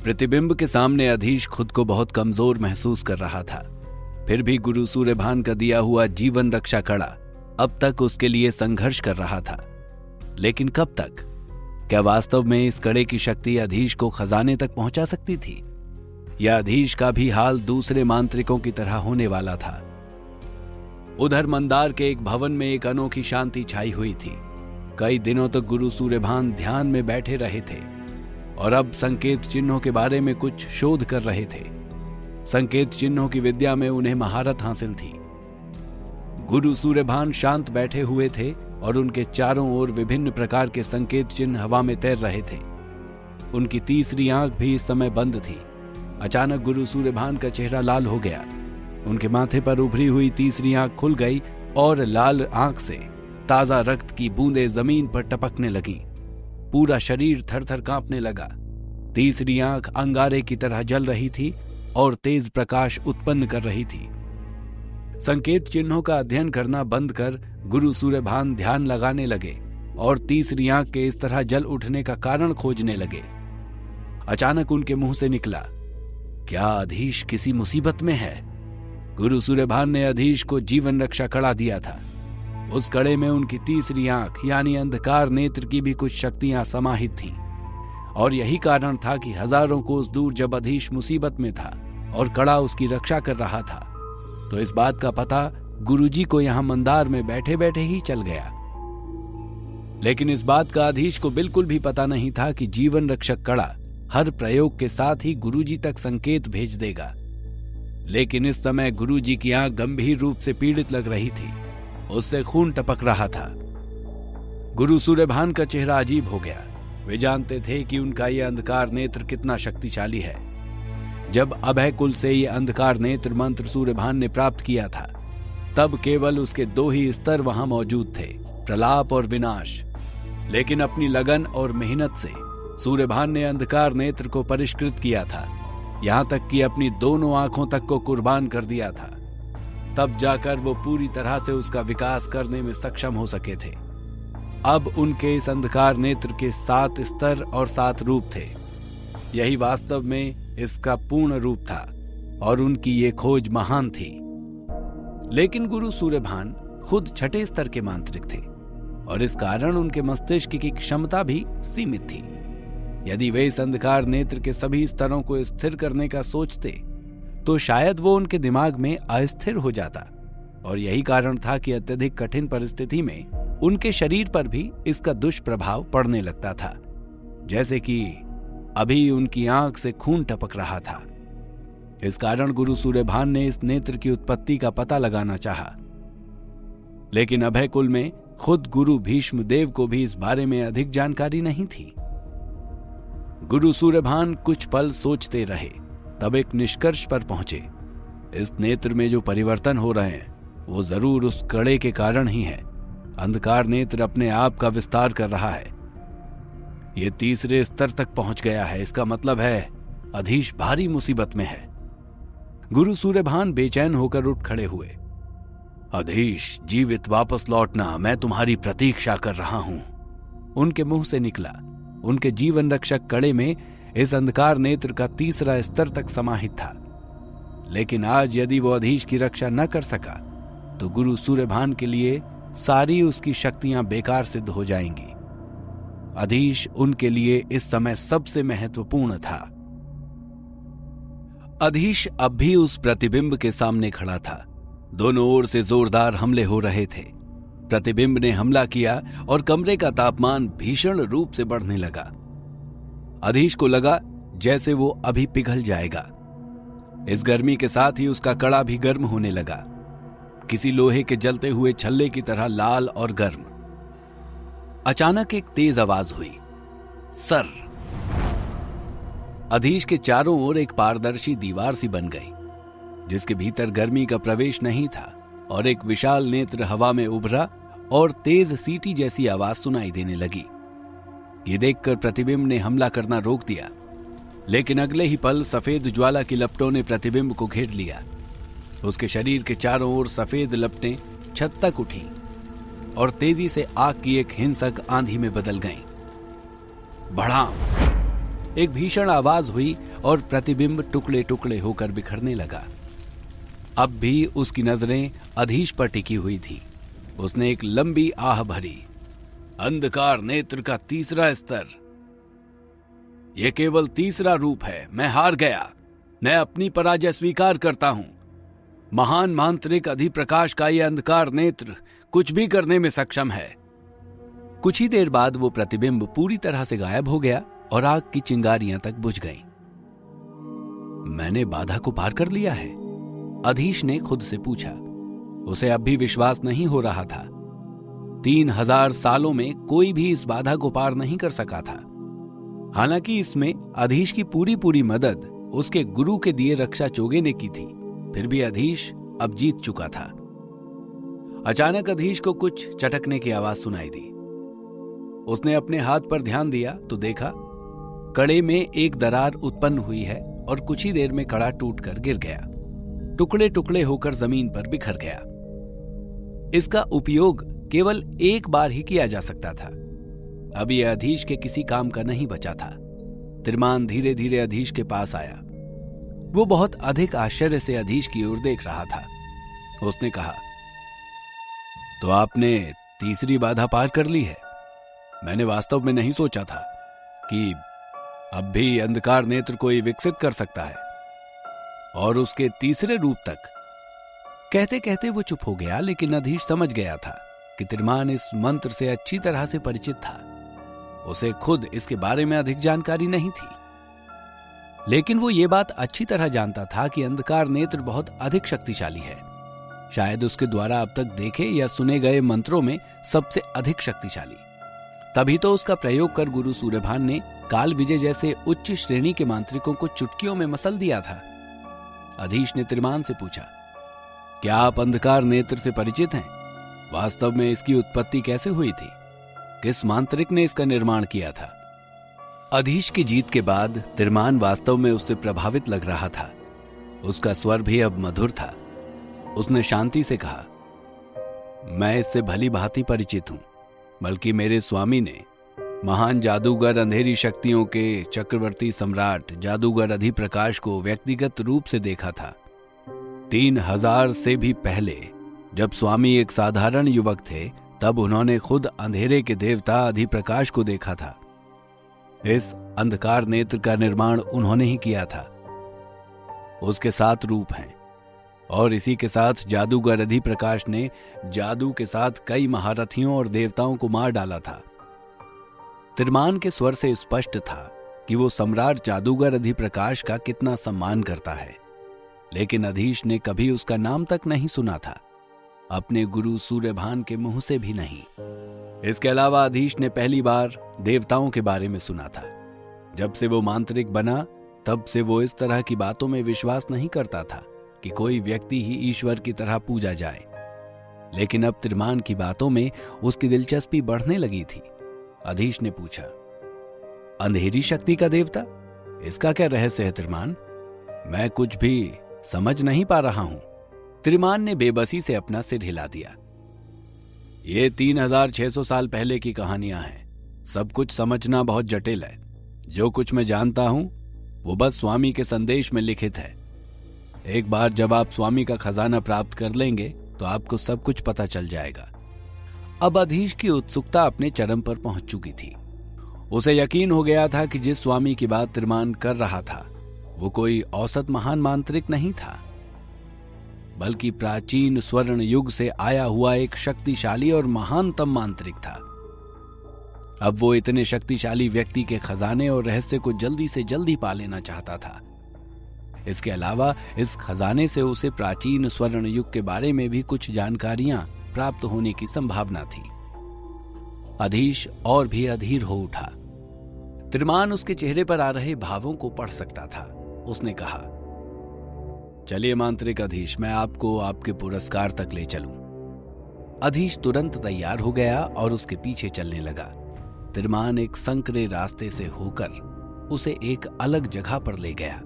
प्रतिबिंब के सामने अधीश खुद को बहुत कमजोर महसूस कर रहा था। फिर भी गुरु सूर्यभान का दिया हुआ जीवन रक्षा कड़ा अब तक उसके लिए संघर्ष कर रहा था। लेकिन कब तक? क्या वास्तव में इस कड़े की शक्ति अधीश को खजाने तक पहुंचा सकती थी, या अधीश का भी हाल दूसरे मांत्रिकों की तरह होने वाला था? उधर मंदार के एक भवन में एक अनोखी शांति छाई हुई थी। कई दिनों तक गुरु सूर्यभान ध्यान में बैठे रहे थे और अब संकेत चिन्हों के बारे में कुछ शोध कर रहे थे। संकेत चिन्हों की विद्या में उन्हें महारत हासिल थी। गुरु सूर्यभान शांत बैठे हुए थे और उनके चारों ओर विभिन्न प्रकार के संकेत चिन्ह हवा में तैर रहे थे। उनकी तीसरी आंख भी इस समय बंद थी। अचानक गुरु सूर्यभान का चेहरा लाल हो गया। उनके माथे पर उभरी हुई तीसरी आंख खुल गई और लाल आंख से ताजा रक्त की बूंदें जमीन पर टपकने लगीं। पूरा शरीर थरथर कांपने लगा। तीसरी आंख अंगारे की तरह जल रही थी और तेज प्रकाश उत्पन्न कर रही थी। संकेत चिन्हों का अध्ययन करना बंद कर गुरु सूर्यभान ध्यान लगाने लगे और तीसरी आंख के इस तरह जल उठने का कारण खोजने लगे। अचानक उनके मुंह से निकला, क्या अधीश किसी मुसीबत में है? गुरु सूर्यभान ने अधीश को जीवन रक्षा कड़ा दिया था। उस कड़े में उनकी तीसरी आंख यानी अंधकार नेत्र की भी कुछ शक्तियां समाहित थीं। और यही कारण था कि हजारों कोस दूर जब अधीश मुसीबत में था और कड़ा उसकी रक्षा कर रहा था, तो इस बात का पता गुरुजी को यहां मंदार में बैठे बैठे ही चल गया। लेकिन इस बात का अधीश को बिल्कुल भी पता नहीं था कि जीवन रक्षक कड़ा हर प्रयोग के साथ ही गुरुजी तक संकेत भेज देगा। लेकिन इस समय गुरुजी की आंख गंभीर रूप से पीड़ित लग रही थी। उससे खून टपक रहा था। गुरु सूर्यभान का चेहरा अजीब हो गया। वे जानते थे कि उनका यह अंधकार नेत्र कितना शक्तिशाली है। जब अभय कुल से यह अंधकार नेत्र मंत्र सूर्यभान ने प्राप्त किया था, तब केवल उसके दो ही स्तर वहां मौजूद थे, प्रलाप और विनाश। लेकिन अपनी लगन और मेहनत से सूर्यभान ने अंधकार नेत्र को परिष्कृत किया था, यहां तक कि अपनी दोनों आंखों तक को कुर्बान कर दिया था। तब जाकर वो पूरी तरह से उसका विकास करने में सक्षम हो सके थे। अब उनके इस अंधकार नेत्र के 7 स्तर और 7 रूप थे। यही वास्तव में इसका पूर्ण रूप था और उनकी ये खोज महान थी। लेकिन गुरु सूर्यभान खुद छठे स्तर के मांत्रिक थे और इस कारण उनके मस्तिष्क की क्षमता भी सीमित थी। यदि वे इस अंधकार नेत्र के सभी स्तरों को स्थिर करने का सोचते, तो शायद वो उनके दिमाग में अस्थिर हो जाता। और यही कारण था कि अत्यधिक कठिन परिस्थिति में उनके शरीर पर भी इसका दुष्प्रभाव पड़ने लगता था, जैसे कि अभी उनकी आंख से खून टपक रहा था। इस कारण गुरु सूर्यभान ने इस नेत्र की उत्पत्ति का पता लगाना चाहा। लेकिन अभय कुल में खुद गुरु भीष्म देव को भी इस बारे में अधिक जानकारी नहीं थी। गुरु सूर्यभान कुछ पल सोचते रहे, तब एक निष्कर्ष पर पहुंचे। इस नेत्र में जो परिवर्तन हो रहे हैं वो जरूर उस कड़े के कारण ही है। अंधकार नेत्र अपने आप का विस्तार कर रहा है। ये तीसरे स्तर तक पहुंच गया है। इसका मतलब है अधीश भारी मुसीबत में है। गुरु सूर्यभान बेचैन होकर उठ खड़े हुए। अधीश, जीवित वापस लौटना, मैं तुम्हारी प्रतीक्षा कर रहा हूं, उनके मुंह से निकला। उनके जीवन रक्षक कड़े में इस अंधकार नेत्र का तीसरा स्तर तक समाहित था। लेकिन आज यदि वो अधीश की रक्षा न कर सका, तो गुरु सूर्यभान के लिए सारी उसकी शक्तियां बेकार सिद्ध हो जाएंगी। अधीश उनके लिए इस समय सबसे महत्वपूर्ण था। अधीश अब भी उस प्रतिबिंब के सामने खड़ा था। दोनों ओर से जोरदार हमले हो रहे थे। प्रतिबिंब ने हमला किया और कमरे का तापमान भीषण रूप से बढ़ने लगा। अधीश को लगा जैसे वो अभी पिघल जाएगा। इस गर्मी के साथ ही उसका कड़ा भी गर्म होने लगा, किसी लोहे के जलते हुए छल्ले की तरह लाल और गर्म। अचानक एक तेज आवाज हुई, सर। अधीश के चारों ओर एक पारदर्शी दीवार सी बन गई, जिसके भीतर गर्मी का प्रवेश नहीं था, और एक विशाल नेत्र हवा में उभरा और तेज सीटी जैसी आवाज सुनाई देने लगी। ये देखकर प्रतिबिंब ने हमला करना रोक दिया, लेकिन अगले ही पल सफेद ज्वाला की लपटों ने प्रतिबिंब को घेर लिया। उसके शरीर के चारों ओर सफेद लपटें छत तक उठी और तेजी से आग की एक हिंसक आंधी में बदल गईं। भड़ाम! एक भीषण आवाज हुई और प्रतिबिंब टुकड़े टुकड़े होकर बिखरने लगा। अब भी उसकी नजरें अधीश पर टिकी हुई थी। उसने एक लंबी आह भरी। अंधकार नेत्र का तीसरा स्तर, यह केवल तीसरा रूप है। मैं हार गया। मैं अपनी पराजय स्वीकार करता हूं। महान मांत्रिक अधिप्रकाश का यह अंधकार नेत्र कुछ भी करने में सक्षम है। कुछ ही देर बाद वो प्रतिबिंब पूरी तरह से गायब हो गया और आग की चिंगारियां तक बुझ गईं। मैंने बाधा को पार कर लिया है, अधीश ने खुद से पूछा। उसे अब भी विश्वास नहीं हो रहा था। 3000 सालों में कोई भी इस बाधा को पार नहीं कर सका था। हालांकि इसमें अधीश की पूरी मदद उसके गुरु के दिए रक्षा चोगे ने की थी, फिर भी अधीश अब जीत चुका था। अचानक अधीश को कुछ चटकने की आवाज सुनाई दी। उसने अपने हाथ पर ध्यान दिया तो देखा कड़े में एक दरार उत्पन्न हुई है और कुछ ही देर में कड़ा टूटकर गिर गया, टुकड़े टुकड़े होकर जमीन पर बिखर गया। इसका उपयोग केवल एक बार ही किया जा सकता था। अब यह अधीश के किसी काम का नहीं बचा था। तिरमान धीरे धीरे अधीश के पास आया। वो बहुत अधिक आश्चर्य से अधीश की ओर देख रहा था। उसने कहा, तो आपने तीसरी बाधा पार कर ली है। मैंने वास्तव में नहीं सोचा था कि अब भी अंधकार नेत्र कोई विकसित कर सकता है, और उसके तीसरे रूप तक। कहते कहते वो चुप हो गया, लेकिन अधीश समझ गया था कि तिरमान इस मंत्र से अच्छी तरह से परिचित था। उसे खुद इसके बारे में अधिक जानकारी नहीं थी, लेकिन वो ये बात अच्छी तरह जानता था कि अंधकार नेत्र बहुत अधिक शक्तिशाली है। शायद उसके द्वारा अब तक देखे या सुने गए मंत्रों में सबसे अधिक शक्तिशाली। तभी तो उसका प्रयोग कर गुरु सूर्यभान ने काल विजय जैसे उच्च श्रेणी के मांत्रिकों को चुटकियों में मसल दिया था। अधीश ने तिरमान से पूछा, क्या आप अंधकार नेत्र से परिचित हैं? वास्तव में इसकी उत्पत्ति कैसे हुई थी? किस मांत्रिक ने इसका निर्माण किया था? अधीश की जीत के बाद तिरमान वास्तव में उससे प्रभावित लग रहा था। उसका स्वर भी अब मधुर था। उसने शांति से कहा, मैं इससे भली भांति परिचित हूं, बल्कि मेरे स्वामी ने महान जादूगर अंधेरी शक्तियों के चक्रवर्ती सम्राट जादूगर अधिप्रकाश को व्यक्तिगत रूप से देखा था। 3000 से भी पहले, जब स्वामी एक साधारण युवक थे, तब उन्होंने खुद अंधेरे के देवता अधिप्रकाश को देखा था। इस अंधकार नेत्र का निर्माण उन्होंने ही किया था। उसके 7 रूप हैं, और इसी के साथ जादूगर अधिप्रकाश ने जादू के साथ कई महारथियों और देवताओं को मार डाला था। तिरमान के स्वर से स्पष्ट था कि वो सम्राट जादूगर अधिप्रकाश का कितना सम्मान करता है, लेकिन अधीश ने कभी उसका नाम तक नहीं सुना था, अपने गुरु सूर्यभान के मुंह से भी नहीं। इसके अलावा अधीश ने पहली बार देवताओं के बारे में सुना था। जब से वो मांत्रिक बना, तब से वो इस तरह की बातों में विश्वास नहीं करता था कि कोई व्यक्ति ही ईश्वर की तरह पूजा जाए। लेकिन अब तिरमान की बातों में उसकी दिलचस्पी बढ़ने लगी थी। अधीश ने पूछा, अंधेरी शक्ति का देवता, इसका क्या रहस्य है तिरमान? मैं कुछ भी समझ नहीं पा रहा हूं। तिरमान ने बेबसी से अपना सिर हिला दिया। ये 3600 साल पहले की कहानियां हैं। सब कुछ समझना बहुत जटिल है। जो कुछ मैं जानता हूं वो बस स्वामी के संदेश में लिखित है। एक बार जब आप स्वामी का खजाना प्राप्त कर लेंगे तो आपको सब कुछ पता चल जाएगा। अब अधीश की उत्सुकता अपने चरम पर पहुंच चुकी थी। उसे यकीन हो गया था कि जिस स्वामी की बात तिरमान कर रहा था वो कोई औसत महान मांत्रिक नहीं था, बल्कि प्राचीन स्वर्ण युग से आया हुआ एक शक्तिशाली और महानतम मांत्रिक था। अब वो इतने शक्तिशाली व्यक्ति के खजाने और रहस्य को जल्दी से जल्दी पा लेना चाहता था। इसके अलावा इस खजाने से उसे प्राचीन स्वर्ण युग के बारे में भी कुछ जानकारियां प्राप्त होने की संभावना थी। अधीश और भी अधीर हो उठा। तिरमान उसके चेहरे पर आ रहे भावों को पढ़ सकता था। उसने कहा, चलिए मांत्रिक अधीश, मैं आपको आपके पुरस्कार तक ले चलूं। अधीश तुरंत तैयार हो गया और उसके पीछे चलने लगा। तिरमान एक संकरे रास्ते से होकर उसे एक अलग जगह पर ले गया।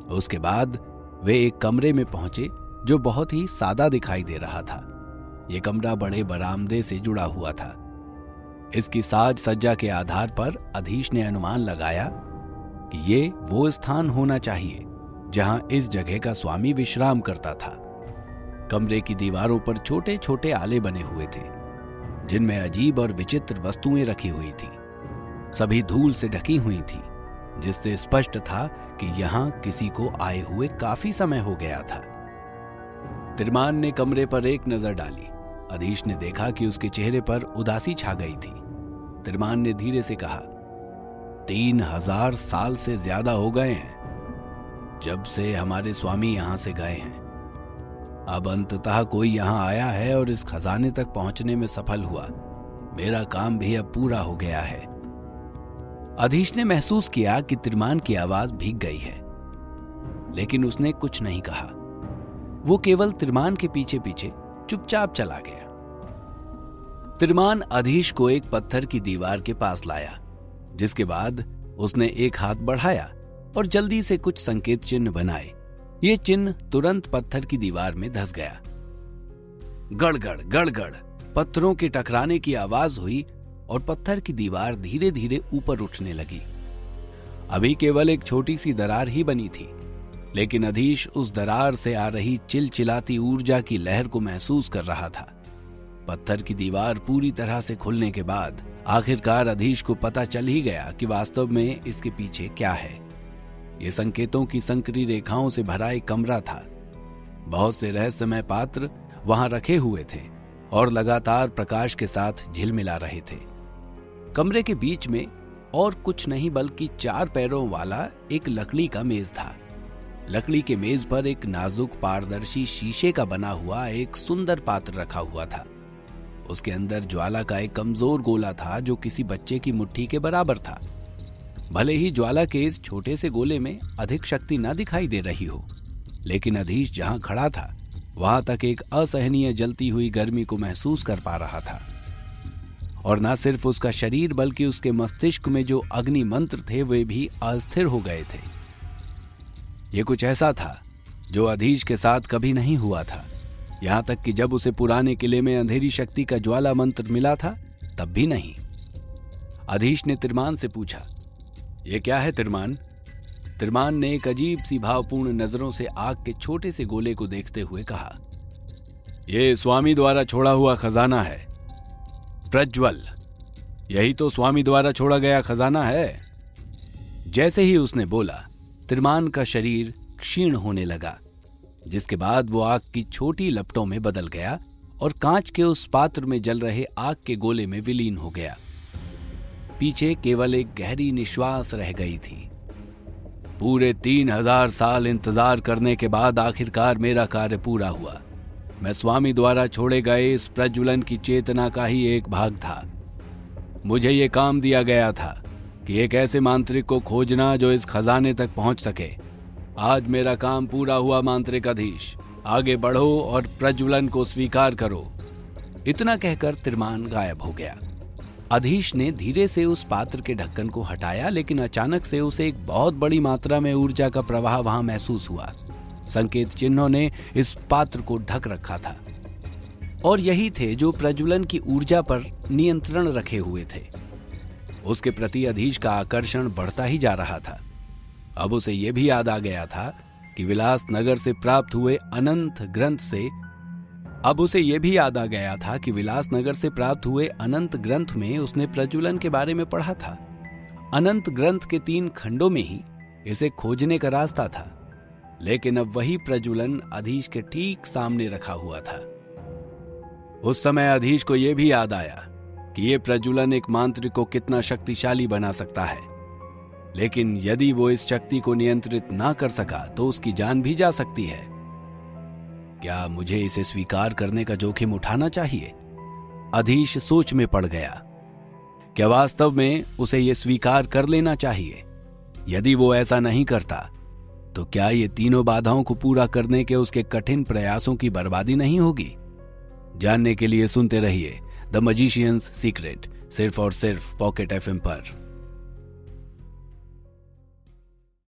उसके बाद वे एक कमरे में पहुंचे जो बहुत ही सादा दिखाई दे रहा था। यह कमरा बड़े बरामदे से जुड़ा हुआ था। इसकी साज सज्जा के आधार पर अधीश ने अनुमान लगाया कि ये वो स्थान होना चाहिए जहां इस जगह का स्वामी विश्राम करता था। कमरे की दीवारों पर छोटे छोटे आले बने हुए थे जिनमें अजीब और विचित्र वस्तुएं रखी हुई थी। सभी धूल से ढकी हुई थी, जिससे स्पष्ट था कि यहां किसी को आए हुए काफी समय हो गया था। तिरमान ने कमरे पर एक नजर डाली। अधीश ने देखा कि उसके चेहरे पर उदासी छा गई थी। तिरमान ने धीरे से कहा, 3000 साल से ज्यादा हो गए हैं जब से हमारे स्वामी यहां से गए हैं। अब अंततः कोई यहां आया है और इस खजाने तक पहुंचने में सफल हुआ। मेरा काम भी अब पूरा हो गया है। अधीश ने महसूस किया कि तिरमान की आवाज भीग गई है, लेकिन उसने कुछ नहीं कहा। वो केवल तिरमान के पीछे पीछे चुपचाप चला गया। तिरमान अधीश को एक पत्थर की दीवार के पास लाया, जिसके बाद उसने एक हाथ बढ़ाया और जल्दी से कुछ संकेत चिन्ह बनाए। ये चिन्ह तुरंत पत्थर की दीवार में धंस गया। गड़गड़ गड़गड़ पत्थरों के टकराने की आवाज हुई और पत्थर की दीवार धीरे धीरे ऊपर उठने लगी। अभी केवल एक छोटी सी दरार ही बनी थी, लेकिन अधीश उस दरार से आ रही चिलचिलाती ऊर्जा की लहर को महसूस कर रहा था। पत्थर की दीवार पूरी तरह से खुलने के बाद आखिरकार अधीश को पता चल ही गया कि वास्तव में इसके पीछे क्या है। ये संकेतों की संकरी रेखाओं से भरा एक कमरा था। बहुत से रहस्यमय पात्र वहां रखे हुए थे और लगातार प्रकाश के साथ झिलमिला रहे थे। कमरे के बीच में और कुछ नहीं बल्कि 4 पैरों वाला एक लकड़ी का मेज था। लकड़ी के मेज पर एक नाजुक पारदर्शी शीशे का बना हुआ एक सुंदर पात्र रखा हुआ था। उसके अंदर ज्वाला का एक कमजोर गोला था जो किसी बच्चे की मुट्ठी के बराबर था। भले ही ज्वाला के इस छोटे से गोले में अधिक शक्ति न दिखाई दे रही हो, लेकिन अधीश जहां खड़ा था वहां तक एक असहनीय जलती हुई गर्मी को महसूस कर पा रहा था। और न सिर्फ उसका शरीर बल्कि उसके मस्तिष्क में जो अग्नि मंत्र थे वे भी अस्थिर हो गए थे। ये कुछ ऐसा था जो अधीश के साथ कभी नहीं हुआ था। यहां तक कि जब उसे पुराने किले में अंधेरी शक्ति का ज्वाला मंत्र मिला था तब भी नहीं। अधीश ने तिरमान से पूछा, ये क्या है तिरमान? तिरमान ने एक अजीब सी भावपूर्ण नजरों से आग के छोटे से गोले को देखते हुए कहा, यह स्वामी द्वारा छोड़ा हुआ खजाना है। प्रज्वल, यही तो स्वामी द्वारा छोड़ा गया खजाना है। जैसे ही उसने बोला, तिरमान का शरीर क्षीण होने लगा, जिसके बाद वो आग की छोटी लपटों में बदल गया और कांच के उस पात्र में जल रहे आग के गोले में विलीन हो गया। पीछे केवल एक गहरी निश्वास रह गई थी। पूरे 3000 साल इंतजार करने के बाद आखिरकार मेरा कार्य पूरा हुआ। मैं स्वामी द्वारा छोड़े गए इस प्रज्वलन की चेतना का ही एक भाग था। मुझे ये काम दिया गया था कि एक ऐसे मांत्रिक को खोजना जो इस खजाने तक पहुंच सके। आज मेरा काम पूरा हुआ मांत्रिक अधीश, आगे बढ़ो और प्रज्वलन को स्वीकार करो। इतना कहकर तिरमान गायब हो गया। अधीश ने धीरे से उस पात्र के ढक्कन को हटाया, लेकिन अचानक से उसे एक बहुत बड़ी मात्रा में ऊर्जा का प्रवाह वहां महसूस हुआ। संकेत चिन्हों ने इस पात्र को ढक रखा था और यही थे जो प्रज्वलन की ऊर्जा पर नियंत्रण रखे हुए थे। उसके प्रति अधीश का आकर्षण बढ़ता ही जा रहा था। अब उसे यह भी याद आ गया था कि विलास नगर से प्राप्त हुए अनंत ग्रंथ में उसने प्रज्वलन के बारे में पढ़ा था। अनंत ग्रंथ के 3 खंडों में ही इसे खोजने का रास्ता था, लेकिन अब वही प्रज्वलन अधीश के ठीक सामने रखा हुआ था। उस समय अधीश को यह भी याद आया कि यह प्रज्वलन एक मांत्रिक को कितना शक्तिशाली बना सकता है, लेकिन यदि वो इस शक्ति को नियंत्रित ना कर सका तो उसकी जान भी जा सकती है। क्या मुझे इसे स्वीकार करने का जोखिम उठाना चाहिए? अधीश सोच में पड़ गया। क्या वास्तव में उसे यह स्वीकार कर लेना चाहिए? यदि वो ऐसा नहीं करता तो क्या ये तीनों बाधाओं को पूरा करने के उसके कठिन प्रयासों की बर्बादी नहीं होगी? जानने के लिए सुनते रहिए द मजिशियंस सीक्रेट, सिर्फ और सिर्फ पॉकेट एफएम पर।